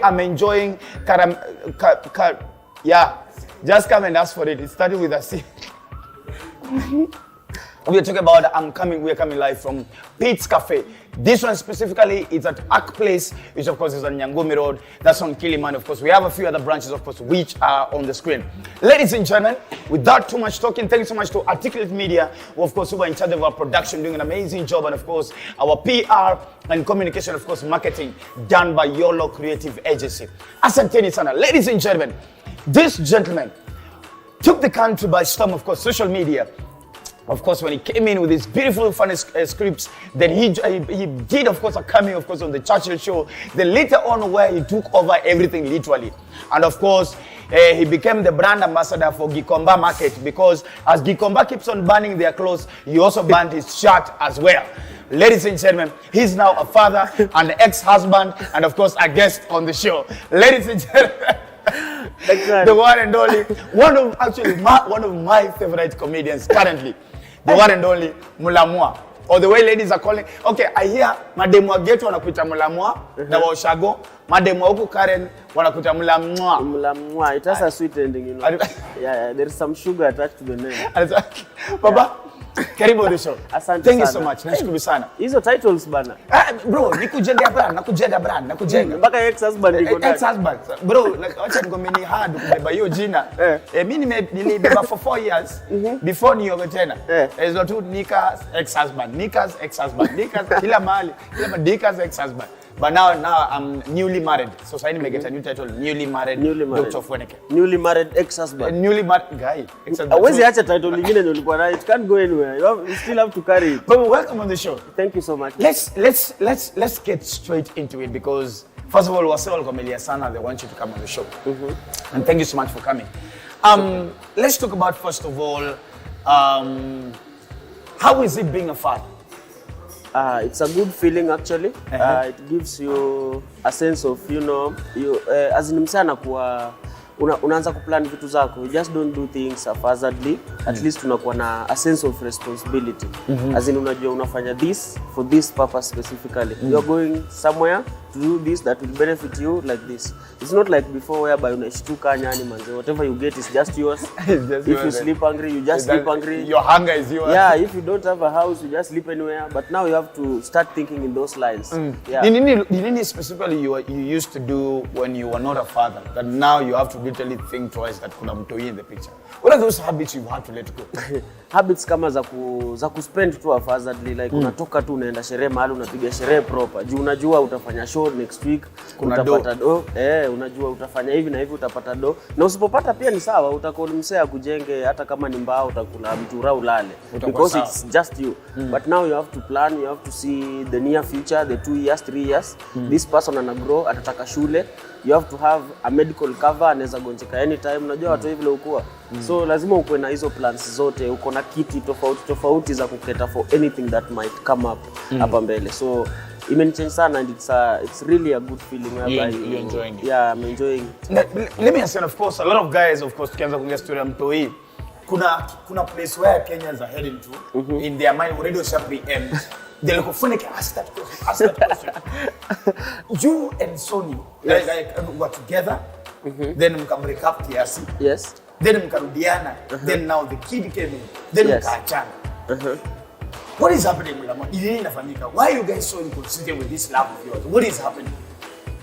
I'm enjoying yeah, just come and ask for it. It started with a C. We are talking about we're coming live from Pete's Cafe. This one specifically is at Ark Place, which of course is on Nyangumi Road. That's on Kiliman. Of course, we have a few other branches, of course, which are on the screen. Ladies and gentlemen, without too much talking, thank you so much to Articulate Media, who of course who are in charge of our production, doing an amazing job, and of course our PR and communication, of course, marketing done by YOLO Creative Agency. Asanteni sana. Ladies and gentlemen, this gentleman took the country by storm, of course, social media. Of course, when he came in with his beautiful, funny scripts, then he did, of course, a cameo, of course, on the Churchill show. Then later on, where he took over everything, literally. And of course, he became the brand ambassador for Gikomba Market, because as Gikomba keeps on burning their clothes, he also burned his shirt as well. Ladies and gentlemen, he's now a father, an ex-husband, and of course, a guest on the show. Ladies and gentlemen, the one and only, one of my favorite comedians currently. The one and only Mulamwah. Or the way ladies are calling. Okay, I hear mademu wa getu wanakuita Mulamwah, na wa Ushago, mademu wa huku Karen wanakuita Mulamwah. Mulamwah, it has a sweet ending, you know. Yeah, there is some sugar attached to the name. Baba, karibu on the show. Asante Thank you sana. so much. Nashukuru sana. Hizo titles bana. Bro, nakujenga brand. Mpaka ex-husband iko ndani. Ex-husband. Bro, acha ngome ni hard kubeba hiyo jina. Mimi nilibeba for 4 years before nioge tena. Hizo tu Nika's ex-husband, Nika's ex-husband, Nika's kila mahali, kila Nika's ex-husband. But now I'm newly married. So I need to get a new title, newly married. Dr. Fweneke. Newly married ex-husband. Newly married guy. Hawezi acha title nyingine ndio ulikuwa nayo. It can't go anywhere. You still have to carry it. But welcome on the show. Thank you so much. Let's get straight into it, because first of all, Wasewal Komelia Sana, they want you to come on the show. And thank you so much for coming. Let's talk about, first of all, how is it being a father? It's a good feeling actually. It gives you a sense of, you know, as in msana kuwa unaanza kuplan vitu zako. You just don't do things haphazardly. At least unakuwa na a sense of responsibility. As in unajua unafanya this for this purpose specifically. You're going somewhere to do this that will benefit you like this. It's not like before whereby unashtuka nyani manze. Whatever you get is just yours. If you sleep hungry, you just sleep hungry. Your hunger is yours. Yeah, if you don't have a house, you just sleep anywhere. But now you have to start thinking in those lines. Yeah. Didn't specifically you used to do when you were not a father, that now you have to literally think twice that kuna mtoi in the picture? What are those habits you had to let go? Habits kama za kuspend tu haphazardly, like unatoka tu unaenda sherehe mahali unapiga sherehe proper. Juu unajua utafanya show next week, utapata do. Unajua utafanya hivi na hivi utapata do. Na usipopata pia ni sawa, utakuwa msea kujenge hata kama ni mbao utakula mtura ulale. Because it's just you. But now you have to plan, you have to see the near future, the 2 years, 3 years. This person ana grow, atataka shule. You have to have a medical cover, anaweza gonjeka anytime. Unajua watu hivi leo so lazima ukue na hizo plans zote, uko na kiti tofauti za kuketa for anything that might come up hapa mbele. So imeni-change sana, and it's really a good feeling. You're enjoying it. Yeah, I'm enjoying it. Let me ask you, of course, a lot of guys, of course, tukianza kuongea story ya mtoi, kuna place where Kenyans are heading to in their mind already shall be end. They're like, Fweneke, ask that question. You and Sonnie, were together, then mka break up kiasi. Yes. Then mkarudiana, then now the kid came in, then mkaachana. What is happening, Mulamwah? Why are you guys so inconsistent with this love of yours? What is happening?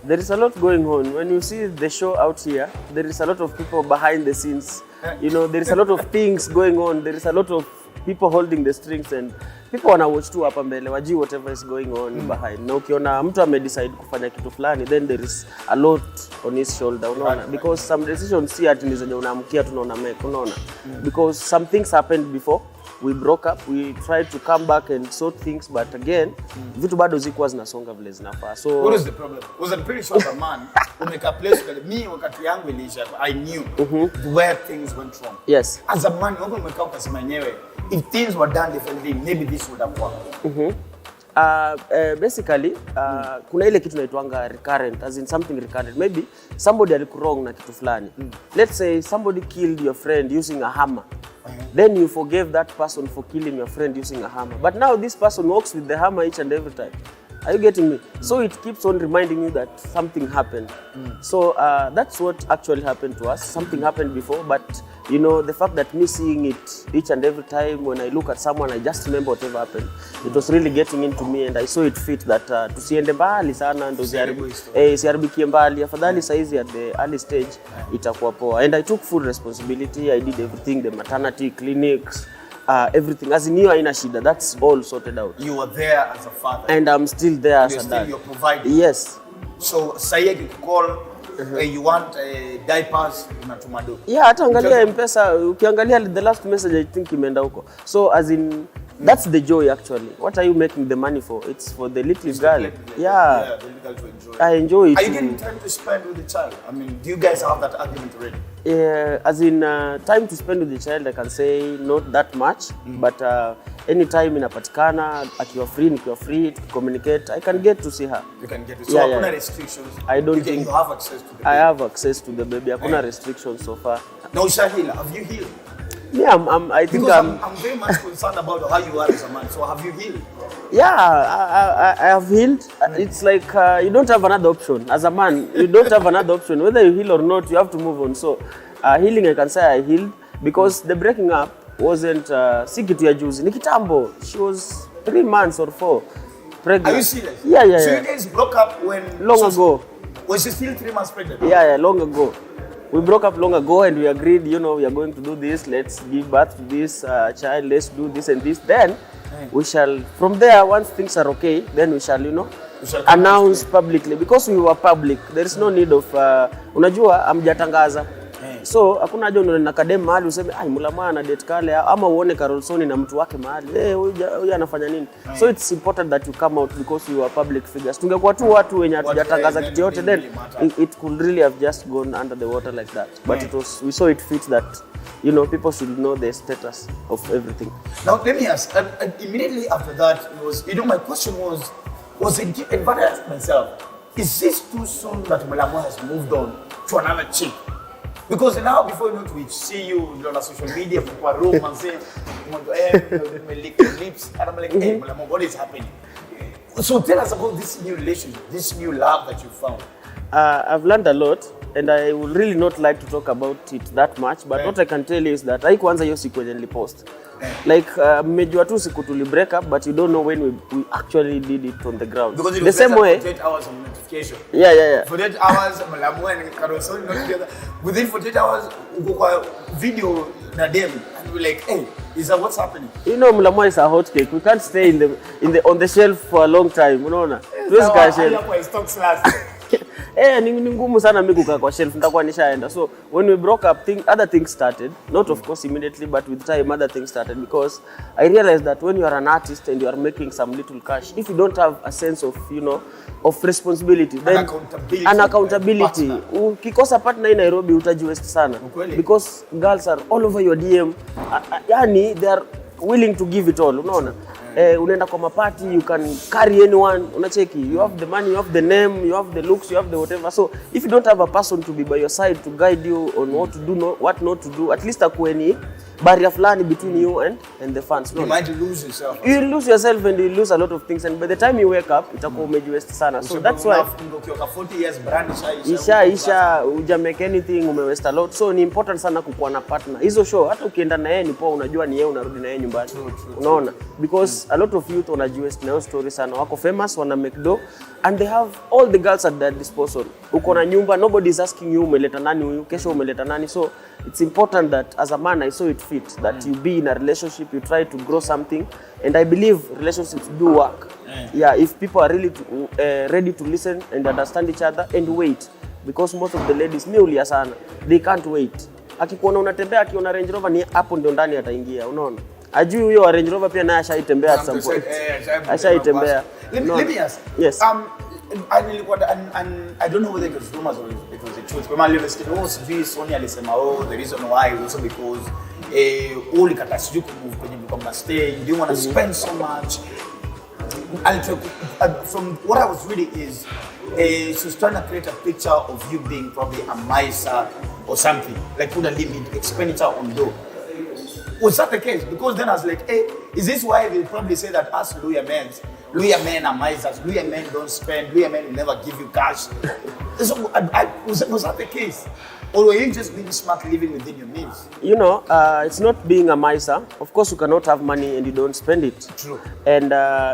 There is a lot going on. When you see the show out here, there is a lot of people behind the scenes. You know, there is a lot of things going on. There is a lot of people holding the strings, and people wana watch tu hapa mbele wajui whatever is going on behind. Na ukiona mtu decide kufanya kitu fulani, then there is a lot on his shoulder, unaona, because some decisions si ati ni zenye unaamkia tunaona make, unaona, because some things happened before we broke up, we tried to come back and sort things, but again vitu bado zikuwa zinasonga vile zinafaa. So what is the problem? Was it pretty sure a man who make a place where me wakati yangu ilisha, I knew where things went wrong. Yes. As a man, wewe umekaa ukasema yenyewe, if things were done differently, maybe this would have worked. Basically, kuna ile kitu naitwanga recurrent, as in something recurrent. Maybe somebody alikurong na kitu fulani. Let's say somebody killed your friend using a hammer. Then you forgave that person for killing your friend using a hammer. But now this person walks with the hammer each and every time. Are you getting me? So it keeps on reminding you that something happened. So that's what actually happened to us. Something happened before, but you know, the fact that me seeing it each and every time when I look at someone, I just remember whatever happened. It was really getting into me, and I saw it fit that tusiende mbali sana ndo siaribikie mbali. Afadhali saizi at the early stage itakuwa poa. And I took full responsibility. I did everything, the maternity clinics, everything. As in you haina shida, that's all sorted out. You were there as a father. And I'm still there as a dad. You're providing. Yes. So Sayek, you call, you want diapers, unatumado. Yeah, hata angalia M-Pesa, ukiangalia the last message I think imeenda huko. So as in, that's the joy actually. What are you making the money for? It's for the little girl. Yeah, Yeah, the little girl to enjoy. I enjoy it. Are you getting time to spend with the child? I mean, do you guys have that argument already? As in time to spend with the child, I can say not that much, but anytime inapatikana, akiwa free, nikiwa free, to communicate, I can get to see her. You can get to see her. Hakuna restrictions. I don't think you have access to the baby. I have access to the baby. Hakuna restrictions so far. Now, Shahila, have you healed? Yeah, I think I'm very much concerned about how you are as a man. So have you healed? Yeah, I have healed. It's like you don't have another option. As a man, you don't have another option. Whether you heal or not, you have to move on. So healing, I can say I healed because the breaking up wasn't si kitu ya juzi. Ni kitambo. She was 3 months or 4 pregnant. Are you serious? Yeah. So you guys broke up when? Long ago. Was she still 3 months pregnant? Yeah, long ago. We broke up long ago and we agreed, you know, we are going to do this. Let's give birth to this child. Let's do this and this. Then we shall, from there, once things are okay, then we shall, you know, announce publicly. Because we were public, there is no need of, unajua, amjatangaza. So, hakuna haja unaona kadem mahali useme, Mulamwah ana date kale, ama uone Carol Sonnie na mtu wake mahali. Huyu anafanya nini? So it's important that you come out because you are public figures. Tungekuwa tu watu wenye hatujatangaza kitu yote, then it could really have just gone under the water like that. But it was, we saw it fit that, you know, people should know the status of everything. Now, let me ask, immediately after that, was, you know, my question was it, and what I asked myself, is this too soon that Mulamwah has moved on to another chick? Because now, before you know it, we see you on social media, people are room and say, you lick your lips, and I'm like, hey, Mulamwah, what is happening? So tell us about this new relationship, this new love that you found. I've learned a lot, and I would really not like to talk about it that much, but what I can tell you is that haikuanza hiyo siku yenye nilipost. Like, mmejua tu siku tuli break up, but you don't know when we actually did it on the ground. Because it the was same way. 48 hours of notification. Yeah. 48 hours, Mulamwah and Carol Sonnie not together. Within 48 hours, we go video na dem, and we're like, hey, is that what's happening? You know, Mulamwah is a hot cake. We can't stay on the shelf for a long time. Unaona? Ni ngumu sana mimi kukaa kwa shelf, nitakuwa nishaenda. So when we broke up, other things started. Not of course immediately, but with time other things started because I realized that when you are an artist and you are making some little cash, if you don't have a sense of, you know, of responsibility, then accountability. Ukikosa partner in Nairobi utajiwaste sana because girls are all over your DM. Yani they are willing to give it all, unaona? Unaenda kwa mapati, you can carry anyone, unacheki, you have the money, you have the name, you have the looks, you have the whatever. So if you don't have a person to be by your side to guide you on what to do, what not to do, at least akuwe ni barrier fulani between you and the fans. You might lose yourself. You lose yourself and you lose a lot of things, and by the time you wake up itakuwa umejiwaste sana. So that's why 40 years brand isha uja make anything, umewaste a lot. So ni important sana kukuwa na partner. Hizo show hata ukienda na yeye ni poa, unajua ni yeye unarudi na yeye nyumbani. Unaona? Because a lot of youth wanajiwaste na hiyo story sana. Wako famous, wana make dough and they have all the girls at their disposal. Uko na nyumba, nobody is asking you umeleta nani huyu, kesho umeleta nani. So it's important that as a man I saw it fit that you be in a relationship, you try to grow something, and I believe relationships do work. Yeah, if people are really ready to listen and understand each other and wait, because most of the ladies ni ulia sana, they can't wait. Akikuona unatembea, akiona Range Rover ni hapo ndio ndani ataingia, unaona? Ajui huyo Range Rover pia naye ashaitembea at some point. Ashaitembea. Let me ask. Yes. And I don't know whether it was rumors or it was the truth. Kwa maana sijui Sonnie alisema the reason why was also because ulikata sijui kumove kwenye mkomba stay, you didn't want to spend so much. And from what I was reading is she was trying to create a picture of you being probably a miser or something, like put a limit expenditure on dough. Was that the case? Because then I was like, hey, is this why they probably say that us Luya men are misers, Luya men don't spend, Luya men will never give you cash? So was that the case? Or were you just being smart living within your means? You know, it's not being a miser. Of course, you cannot have money and you don't spend it. True. And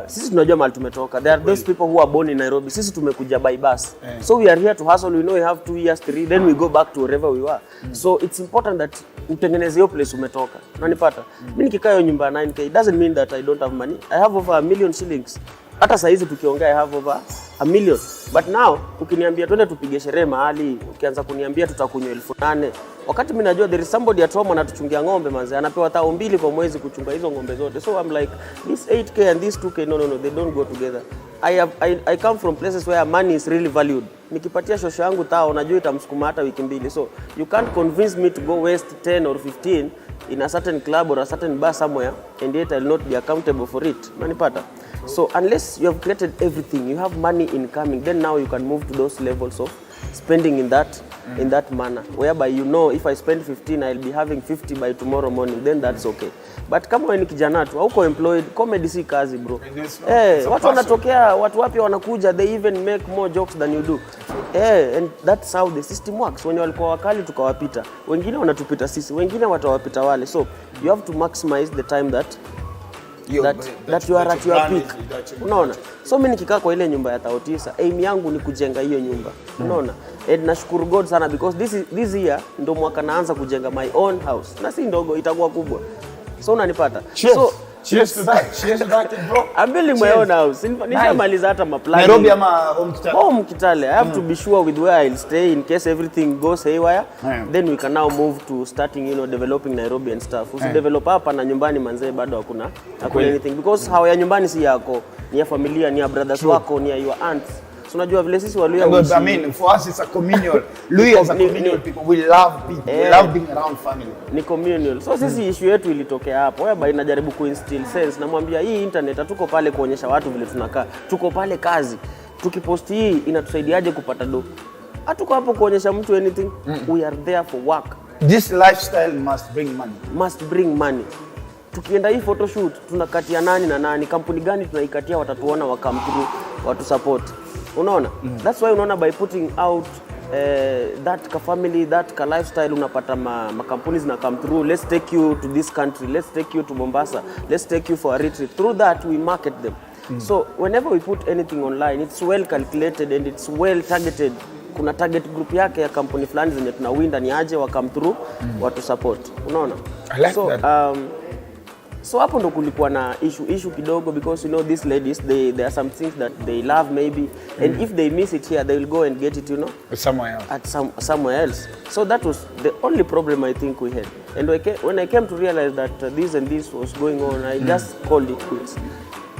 sisi tunajua mahali tumetoka. There are those people who are born in Nairobi. Sisi tumekuja by bus. So we are here to hustle. We know we have 2 years, 3. Then we go back to wherever we were. So it's important that utengeneze hiyo place umetoka. Unanipata? Mimi nikikaa hiyo nyumba 9K, it doesn't mean that I don't have money. I have over 1 million shillings. Hata saa hizi tukiongea I have over 1 million. But now ukiniambia twende tupige sherehe mahali, ukianza kuniambia tutakunywa 8,000, wakati mimi najua there is somebody at home anatuchungia ng'ombe manze, anapewa 2,000 kwa mwezi kuchunga hizo ng'ombe zote. So I'm like, this 8K and this 2K, no, they don't go together. I come from places where money is really valued. Nikipatia shosho yangu tao, najua itamsukuma hata wiki mbili. So you can't convince me to go waste 10 or 15 in a certain club or a certain bar somewhere and yet I'll not be accountable for it. Manipata. So unless you have created everything, you have money incoming, then now you can move to those levels of spending in that manner, whereby you know if I spend 15, I'll be having 50 by tomorrow morning, then that's okay. But kama wewe ni kijana tu, hauko employed, comedy si kazi bro. Watu wanatokea, watu wapya wanakuja, they even make more jokes than you do. And that's how the system works. Wenye walikuwa wakali tukawapita, wengine wanatupita sisi, wengine watawapita wale. So you have to maximize the time that you are at your peak. Unaona? So mimi nikikaa kwa ile nyumba ya 9,000, aim yangu ni kujenga hiyo nyumba. Unaona? And nashukuru God sana because this year ndo mwaka naanza kujenga my own house. Na si ndogo, itakuwa kubwa. So unanipata? So cheers to that. Cheers to that, bro. I'm building my own house. Nishamaliza hata maplan. Nairobi ama home Kitale? Home Kitale. I have to be sure with where I'll stay in case everything goes haywire. Then we can now move to starting, developing Nairobi and stuff. Develop hapa na nyumbani manze bado hakuna anything because how ya nyumbani si yako, ni ya familia, ni ya brothers wako, ni ya your aunts. So unajua vile sisi Waluya I mean, for us it's a communal. Luya is a communal people. We love people. We love being around family. Ni communal. So sisi issue yetu ilitokea hapo. Wewe inajaribu kuinstill sense. Namwambia hii internet hatuko pale kuonyesha watu vile tunakaa. Tuko pale kazi. Tukipost hii inatusaidiaje kupata do. Hatuko hapo kuonyesha mtu anything. We are there for work. This lifestyle must bring money. Must bring money. Tukienda hii photoshoot tunakatia nani na nani, kampuni gani tunaikatia, watatuona wakam through, watu support. Unaona? That's why unaona by putting out that ka family, that ka lifestyle, unapata makampuni zina come through. Let's take you to this country, let's take you to Mombasa, let's take you for a retreat. Through that we market them. So whenever we put anything online, it's well calculated and it's well targeted. Kuna target group yake ya kampuni fulani zenye tunawinda ni aje wa come through, watu support. Unaona? I like that. So hapo ndo kulikuwa na issue kidogo because these ladies there are some things that they love maybe and if they miss it here they will go and get it somewhere else at somewhere else. So that was the only problem I think we had. And when I came to realize that this and this was going on, I just called it quits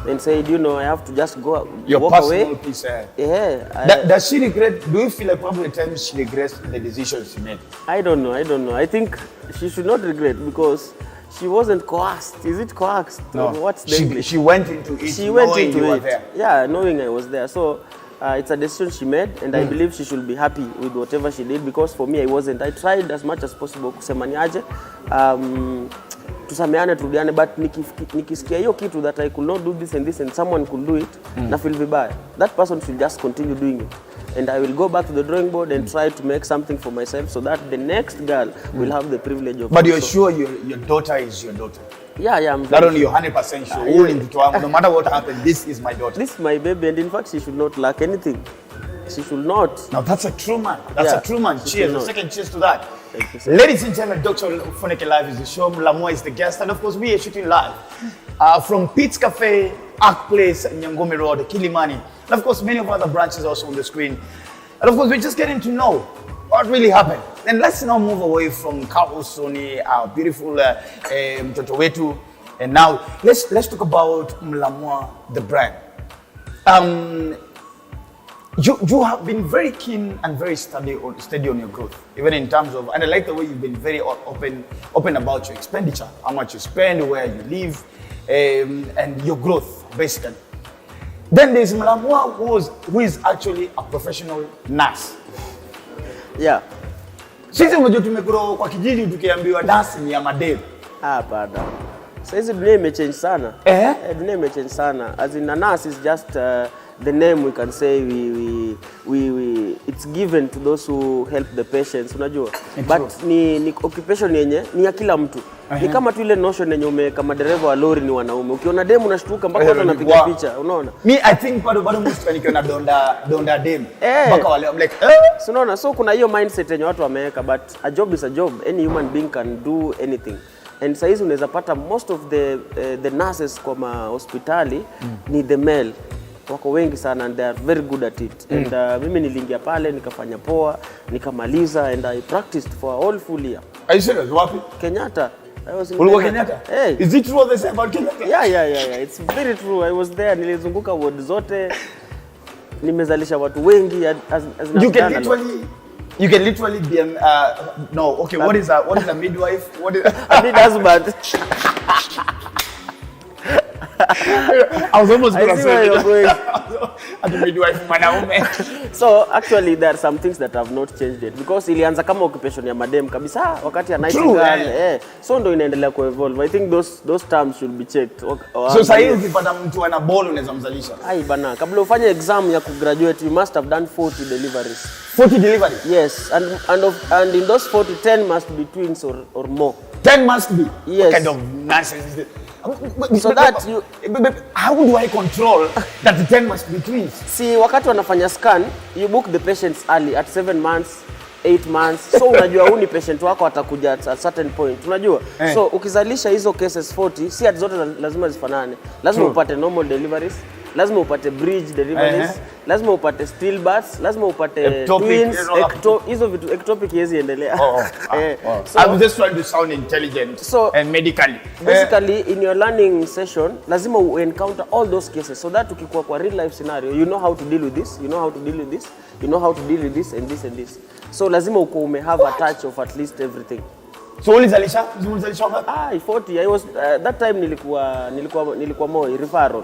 and said, I have to just go walk away. Piece, Does she regret? Do you feel like probably at times she regrets the decisions she made? I don't know. I think she should not regret because she wasn't coerced. Is it coerced? No. What's the English? She went into it. She went into you it. Were there. Yeah, knowing I was there. So it's a decision she made, and I believe she should be happy with whatever she did because for me I wasn't. I tried as much as possible kusema niaje, tusameane turudiane, but nikisikia hiyo kitu that I could not do this and someone could do it, na feel vibaya. That person should just continue doing it. And I will go back to the drawing board and try to make something for myself so that the next girl will have the privilege of. But you're sure your daughter is your daughter? Yeah, I'm not only you're 100% sure. No matter what happens, this is my daughter. This is my baby, and in fact, she should not lack anything. She should not. Now that's a true man. That's a true man. Cheers. A second cheers to that. Thank you, sir. Ladies and gentlemen, Dr. Foneke Live is the show. Mulamwah is the guest, and of course we are shooting live from Pete's Cafe, Arc Place, Nyangumi Road, Kilimani, and of course many of other branches also on the screen. And of course, we're just getting to know what really happened. And let's now move away from Carol Sonnie, our beautiful mtoto wetu. And now let's talk about Mulamwah, the brand. You have been very keen and very steady on your growth, even in terms of, and I like the way you've been very open about your expenditure, how much you spend, where you live, and your growth, basically. Then there's Mulamwah who is actually a professional nurse. Yeah. Sisi mmoja tumegrow kwa kijiji tukiambiwa nurse ni ya madem. Hapana. Sasa dunia imechange sana. Dunia imechange sana. As in a nurse is just the name we can say we it's given to those who help the patients, unajua. But ni occupation yenye ni ya kila mtu. Ni kama tu ile notion yenye umeweka madereva wa lori ni wanaume. Ukiona demu unashtuka mpaka watu wanapiga picha, unaona? Me I think bado mtu nikiona donda demu mpaka wale I'm like so unaona, so kuna hiyo mindset yenye watu wameweka, but a job is a job. Any human being can do anything. And saizi unaweza pata most of the nurses kwa hospitali ni the male. Wako wengi sana and they are very good at it. And mimi niliingia pale nikafanya poa, nikamaliza and I practiced for a whole full year. Are you serious? Wapi? Kenyatta. I was in Kenyatta. Hey. Is it true what they say about Kenyatta? Yeah. It's very true. I was there. Nilizunguka ward zote. Nimezalisha watu wengi as You can literally be what is a midwife? What is a mid-husband? I was almost going to say a midwife mwanaume. So actually there are some things that have not changed yet because ilianza kama occupation ya madem kabisa wakati ya nightingale. So ndo inaendelea ku evolve. I think those terms should be checked. So sasa hivi ukipata mtu ana ball unaweza mzalisha. Ai bana, kabla ufanye exam ya kugraduate you must have done 40 deliveries. 40 deliveries? Yes, and in those 40, 10 must be twins or more. 10 must be? Yes. What kind of nonsense is it? So that you... How do I control that the 10 must be twins? See, wakati wanafanya scan, you book the patients early at 7 months, 8 months. So unajua huni patient wako atakuja at a certain point. Unajua? So ukizalisha hizo cases 40, si at zote lazima zifanane. Lazima upate normal deliveries, lazima upate bridge deliveries, lazima upate stillbirths, lazima upate twins, hizo vitu ectopic hizi endelea. So, I'm just trying to sound intelligent and medically. Basically in your learning session, lazima you encounter all those cases so that ukikuwa kwa real life scenario, you know how to deal with this, you know how to deal with this, you know how to deal with this and this and this. So lazima uko have a touch of at least everything. So ulizalisha ngapi? 40. I was that time nilikuwa Moi referral.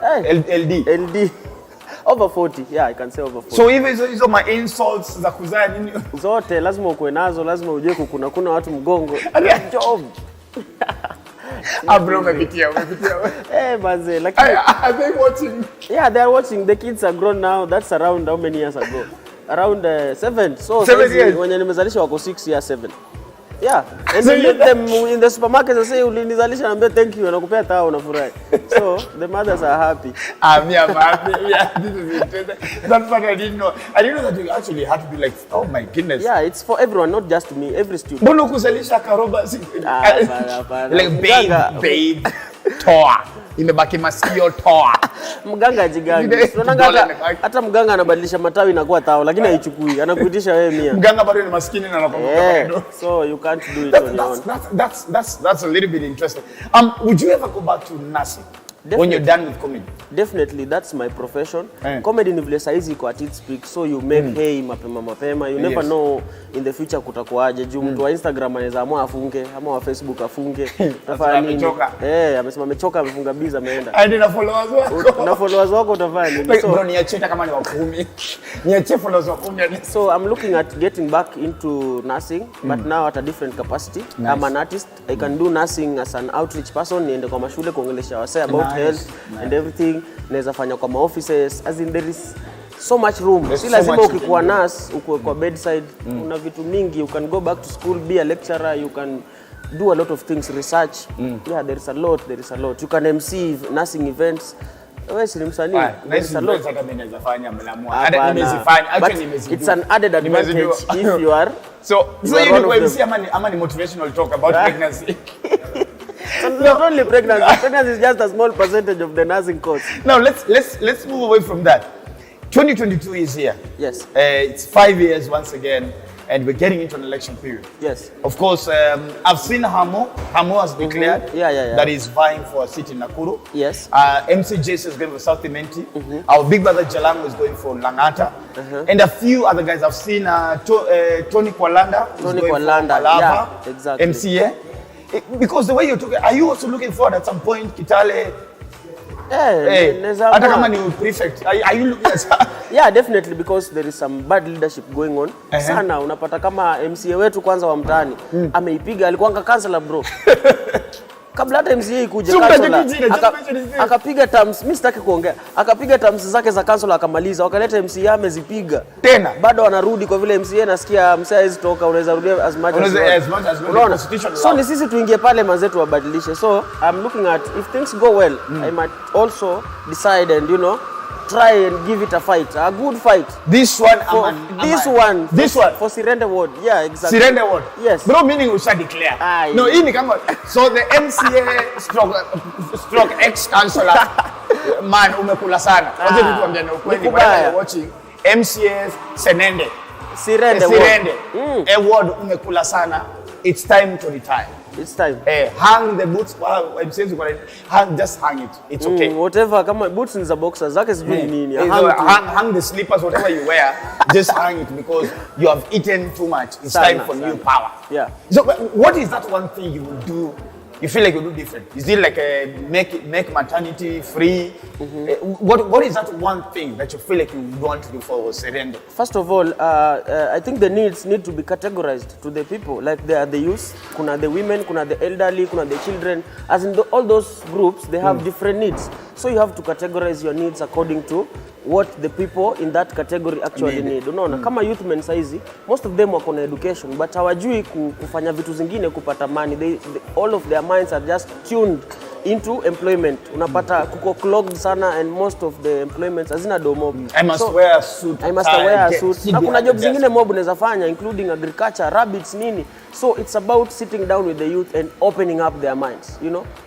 LD. Over 40. Yeah, I can say over 40. So hizo my insults za kuzaa nini? Zote lazima ukue nazo, lazima ujue kuna watu mgongo. Job. Bro, umepitia. Manze, like are they watching? Yeah, they are watching. The kids are grown now. That's around how many years ago? Around 7. So 7 years. When nimezalisha wako 6 years 7. Yeah, and so you meet them in the supermarket and say ulinizalisha naambia thank you nakupea tao unafurahi. So the mothers are happy. I'm happy. Yeah, this is interesting. That's what I didn't know. I didn't know that you actually had to be like, oh my goodness. Yeah, it's for everyone, not just me, every student. Mbona kuzalisha karoba like babe toa imebaki masikio toa mganga jigangi. Unaona hata mganga anabadilisha matawi inakuwa tao lakini haichukui, anakuitisha wewe 100. Mganga bado ni maskini na anakuwa so you can't do it on your own. That's a little bit interesting. Would you ever go back to nursing? Definitely. When you're done with comedy? Definitely, that's my profession. Comedy ni vile saizi kwa its peak, so you make hay mapema. You never know in the future kutakuaje. Juu mtu wa Instagram anaweza amua afunge, ama wa Facebook afunge. Utafanya nini? Amesema amechoka, amefunga biza ameenda. Hadi na followers wako. Na followers wako utafanya nini? So bro, niachie kama ni wa 10. Niachie followers wa 10. So I'm looking at getting back into nursing, but now at a different capacity. Nice. I'm an artist. I can do nursing as an outreach person, niende kwa mashule kuongelesha wasee about health and everything. Naweza fanya kwa offices, as in there is so much room. Si lazima ukikuwa nurse ukue kwa bedside, una vitu mingi. You can go back to school, be a lecturer, you can do a lot of things, research. Yeah, there is a lot. You can MC nursing events. Wewe si msanii. There is a lot. Hata mimi naweza fanya Mulamwah. Nimezifanya. Actually nimezifanya. It's an added advantage if you are. So you know MC ama ni motivational talk about pregnancy. Not only pregnancy is just a small percentage of the nursing course. Now let's move away from that. 2022 is here. Yes. It's 5 years once again, and we're getting into an election period. Yes. Of course, I've seen Hamo has declared that he's vying for a seat in Nakuru. Yes. MC Jason is going for South Imenti. Our big brother Jalango is going for Langata. And a few other guys. I've seen Tony Kwalanda. Tony Kwalanda, yeah, exactly. MCA. Because the way you're talking, are you also looking forward at some point, Kitale? Hata kama ni prefect, are you looking at? Yeah, definitely, because there is some bad leadership going on. Sana unapata kama MCA wetu kwanza wa mtaani ameipiga, alikuwa councillor bro. kabla hata MCA ikuje kansula akapiga terms, mimi sitaki kuongea, akapiga terms zake za kansula akamaliza, wakaleta MCA amezipiga tena, bado wanarudi kwa vile MCA nasikia msee hizi toka, unaweza rudia as much as constitution. So ni sisi tuingie pale mazetu wabadilishe. So I'm looking at if things go well, I might also decide and try and give it a fight, a good fight. This one, for Sirende Ward. Yeah, exactly. Sirende Ward. Yes. Bro, meaning we shall declare. No, hii ni kama so the MCA stroke ex councillor man umekula sana. Waje tukwambia na ukweli kwa watching MCA Sirende Ward umekula sana. It's time to retire. It's time. Hang the boots. Just hang it. It's okay. Whatever, kama boots ni za boxers zake sijui nini. Hang the slippers, whatever you wear. Just hang it because you have eaten too much. It's time for new power. Yeah. So, what is that one thing you will do? You feel like you do different? Is it like make maternity free? What is that one thing that you feel like you want to do for Sirende? First of all, I think the needs need to be categorized to the people. Like there are the youth, kuna the women, kuna the elderly, kuna the children. As in all those groups, they have different needs. So you have to categorize your needs according to what the people in that category actually need. Unaona, kama youth men saizi, most of them wako na education, but hawajui kufanya vitu zingine kupata money. All of their minds are just tuned into employment. Unapata kuko clogged sana and most of the employments hazina do mob. I must wear a suit. I must wear a suit. Na kuna jobs zingine mob unaweza fanya including agriculture, rabbits nini. So it's about sitting down with the youth and opening up their minds,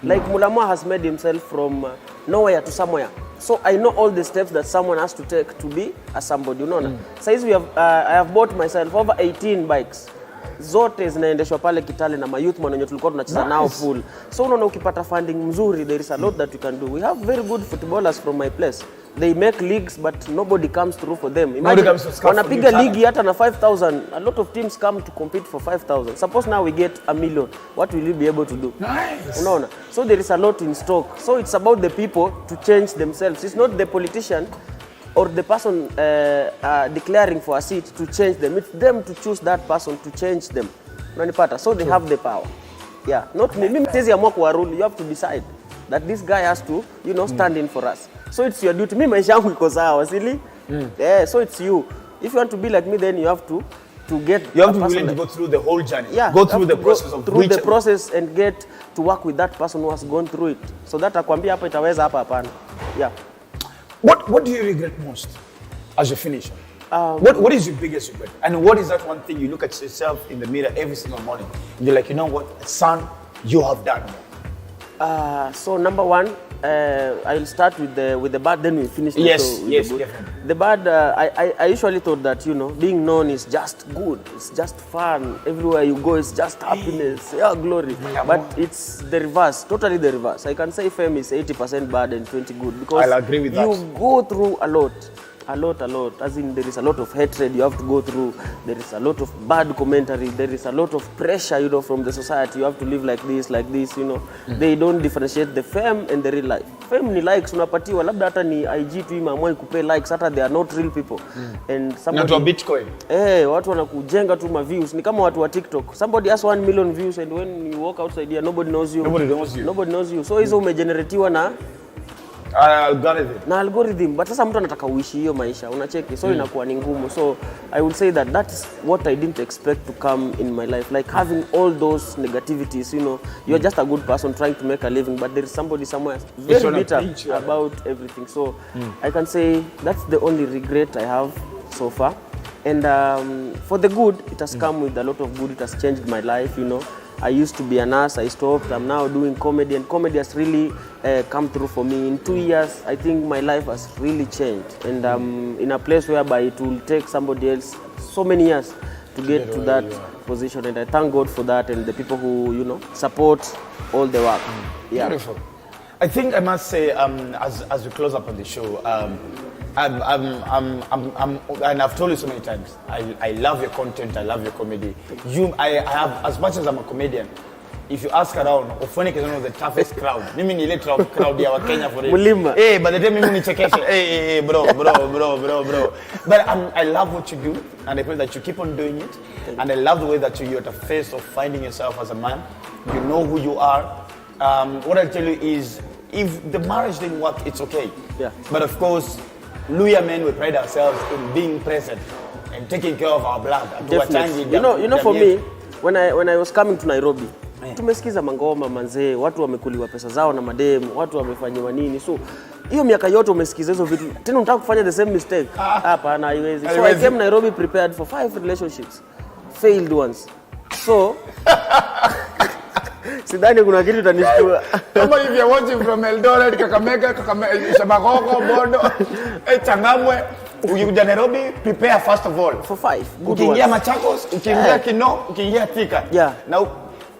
Like Mulamwah has made himself from nowhere to somewhere. So I know all the steps that someone has to take to be a somebody, Saizi I have bought myself over 18 bikes. Zote zinaendeshwa pale Kitale na mayouth mwanenye tulikuwa tunacheza nao pool. So unaona ukipata funding mzuri, there is a lot that you can do. We have very good footballers from my place. They make leagues but nobody comes through for them. Imagine wanapiga league hata na 5,000. A lot of teams come to compete for 5,000. Suppose now we get 1 million. What will you be able to do? Nice. Unaona? So there is a lot in stock. So it's about the people to change themselves. It's not the politician or the person declaring for a seat to change them. It's them to choose that person to change them. Unanipata? So they have the power. Yeah, not me. Mimi siwezi amua kwa rule. You have to decide that this guy has to, stand in for us. So it's your duty. Mimi maisha yangu iko sawa, silly. Yeah, so it's you. If you want to be like me, then you have to get. You have to be willing to go through the whole journey. Yeah, go through the process of through the process and get to work with that person who has gone through it. So that akwambia hapa itaweza hapa hapana. Yeah. What do you regret most as you finish? What is your biggest regret? And what is that one thing you look at yourself in the mirror every single morning and you're like, you know what, son, you have done more? So number one, I'll start with the bad, then we'll finish. Yes, definitely. The bad, I usually thought that being known is just good, it's just fun. Everywhere you go, it's just happiness, glory. But it's the reverse, totally the reverse. I can say fame is 80% bad and 20 good because I'll agree with that. You go through a lot. As in there is a lot of hatred you have to go through. There is a lot of bad commentary. There is a lot of pressure, from the society. You have to live like this. They don't differentiate the fame and the real life. Fame ni likes unapatiwa, labda hata ni IG tu imeamua ikupe likes, hata they are not real people. And somebody not a Bitcoin. Watu wanakujenga tu ma views. Ni kama watu wa TikTok. Somebody has 1 million views and when you walk outside here nobody knows you. Nobody knows you. So hizo umegeneratiwa na algorithm. But sasa mtu anataka uishi hiyo maisha, unacheki. So inakuwa ni ngumu. So I would say that that's what I didn't expect to come in my life. Like having all those negativities, you're just a good person trying to make a living, but there is somebody somewhere very bitter about everything. So I can say that's the only regret I have so far. And for the good, it has come with a lot of good. It has changed my life, I used to be a nurse, I stopped, I'm now doing comedy, and comedy has really come through for me. In 2 years, I think my life has really changed, and I'm in a place whereby it will take somebody else so many years to get to that position, and I thank God for that, and the people who, support all the work. Yeah. Beautiful. I think I must say, as we close up on the show, and I've told you so many times, I love your content, I love your comedy. I have, as much as I'm a comedian, if you ask around, Ophonik is one of the toughest crowd. Mimi ni ile crowd ya Wakenya for it. Mulima. Hey, but the day mimi nichekeshe. Hey, bro. But I love what you do, and I pray that you keep on doing it. And I love the way that you're at the face of finding yourself as a man. You know who you are. What I'll tell you is, if the marriage didn't work, it's okay. Yeah. But of course, Luya men, we pride ourselves in being present and taking care of our blood. Definitely. You know, for me, when I was coming to Nairobi, tumesikiza mangoma manzee, watu wamekuliwa pesa zao na mademu, watu wamefanyiwa nini. So hiyo miaka yote umesikiza hizo vitu, tena unataka kufanya the same mistake. Hapana, haiwezi. So I came Nairobi prepared for 5 relationships, failed ones. So sidhani kuna kitu utanishtua. Kama if you're watching from Eldoret, Kakamega, Shabakoko, Bondo, Changamwe, ukikuja Nairobi, prepare first of all for 5 good ukiingia ones. Machakos, ukiingia Kino, ukiingia Thika. Yeah. Now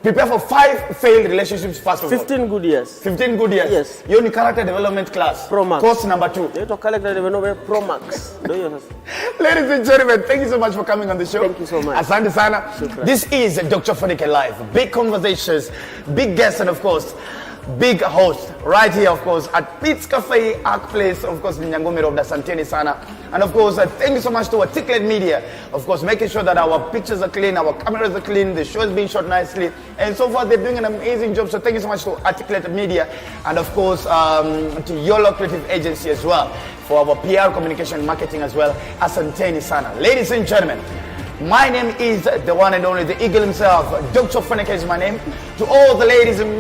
prepare for 5 failed relationships first of all. 15 good years. 15 good years. Yes. Hiyo ni character development class. Pro Max. Course number 2. Inaitwa character development Pro Max. Ndio hiyo sasa. Ladies and gentlemen, thank you so much for coming on the show. Thank you so much. Asante sana. Shukran. This is Dr. Fonike Live. Big conversations, big guests, and of course, big host right here, of course, at Pete's Cafe, Arc Place, of course, Nyangumi Road. Asanteni sana. And of course, thank you so much to Articulate Media, of course, making sure that our pictures are clean, our cameras are clean, the show is being shot nicely, and so far they're doing an amazing job. So thank you so much to Articulate Media, and of course to Yolo Creative Agency as well for our PR communication marketing as well. Asanteni sana. Ladies and gentlemen, my name is the one and only, the eagle himself. Dr. Fonike is my name. To all the ladies and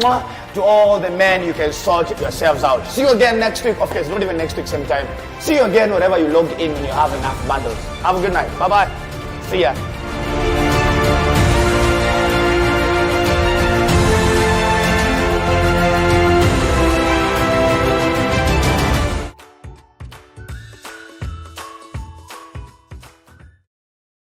to all the men, you can sort yourselves out. See you again next week. Of course, not even next week, same time. See you again wherever you logged in when you have enough bundles. Have a good night. Bye-bye. See ya.